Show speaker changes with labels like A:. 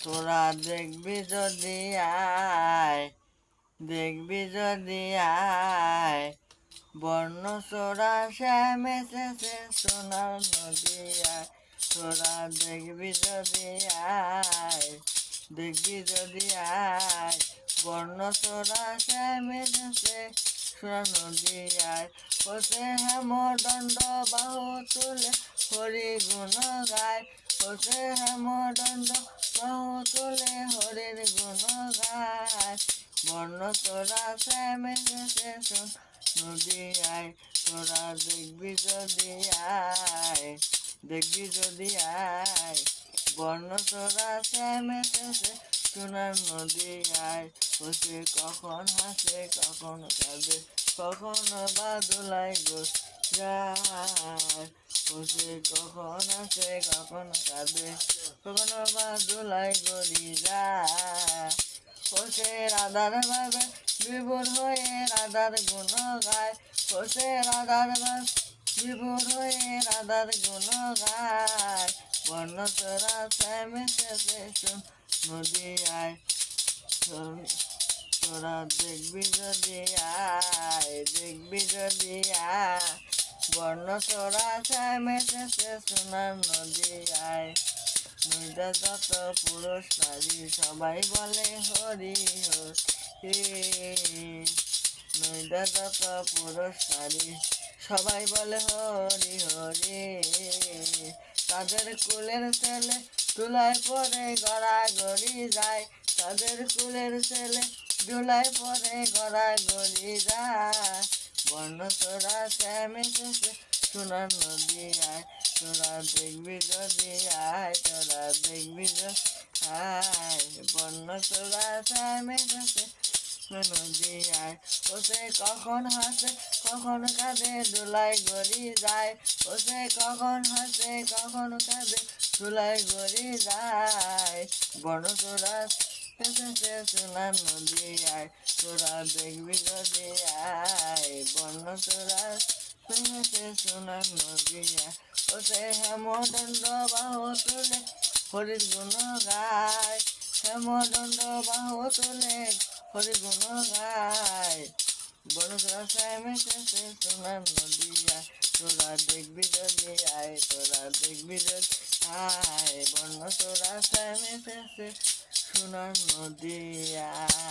A: তোরা দেখবি যদি আয়, দেখবি যদি আয়, বর্ণচোরা শ্যাম এসেছে সোনার নদিয়ায়। তোরা দেখবি যদি আয়, দেখবি যদি আয়, বর্ণচোরা শ্যাম এসেছে সোনার নদিয়ায়। ওসে হেমদণ্ড বাহু তুলে হরি গুণ গায়, ওসে হেমদণ্ড বাহু তুলে হরির গুণ গায়। বর্ণচোরা শ্যাম এসেছে নদিয়ায়। তোরা দেখবি যদি আয়, দেখবি যদি আয়, বর্ণচোরা শ্যাম এসেছে সোনার নদিয়ায়। ওসে কখন হাসে কখন কাঁদে, কখনো বা দোলায় গো যায়। ওসে কখন হাসে কখন কাঁদে, কখনো বা দোলায় গড়ি যায়। ওসে রাধার ভাবে বিভোর হয়ে রাধার গুণ গায়, ওসে রাধার ভাবে বিভোর হয়ে রাধার গুণ গায়। বর্ণচোরা শ্যাম এসেছে নদিয়ায়। তোরা দেখবি যদি আয়, দেখবি যদি আয়, বর্ণচোরা শ্যাম এসেছে সোনার নদিয়ায়। নদীতে যত পুরুষ নারী সবাই বলে হরি হরি, নদীতে যত পুরুষ নারী সবাই বলে হরি হরি। তাদের কুলের ছেলে ধুলায় পরে গড়াগড়ি যায়, তাদের কুলের ছেলে ধুলায় পরে গড়াগড়ি যায়। বর্ণচোরা শ্যাম এসেছে সোনার নদিয়ায়। তোরা দেখবি যদি আয়, তোরা দেখবি যদি আয়, বর্ণচোরা শ্যাম এসেছে নদিয়ায়। ওসে কখন হাসে কখন কাঁদে দোলায় গড়ি যায়, ওসে কখন হাসে কখন কাঁদে দোলায় গড়ি যায়। বর্ণচোরা এসেছে সোনার নদিয়ায়। তোরা দেখবি যদি আয়, বর্ণচোরা এসেছে সোনার নদিয়ায়। ওসে হেমদণ্ড বাহু তুলে হরির গুণ গায়, হেমদণ্ড বাহু তুলে হরির গুণ গায়। বর্ণচোরা শ্যাম এসেছে সোনার নদিয়ায়। তোরা দেখবি যদি আয়, তোরা দেখবি যদি আয়, বর্ণচোরা শ্যাম এসেছে সোনার নদিয়ায়।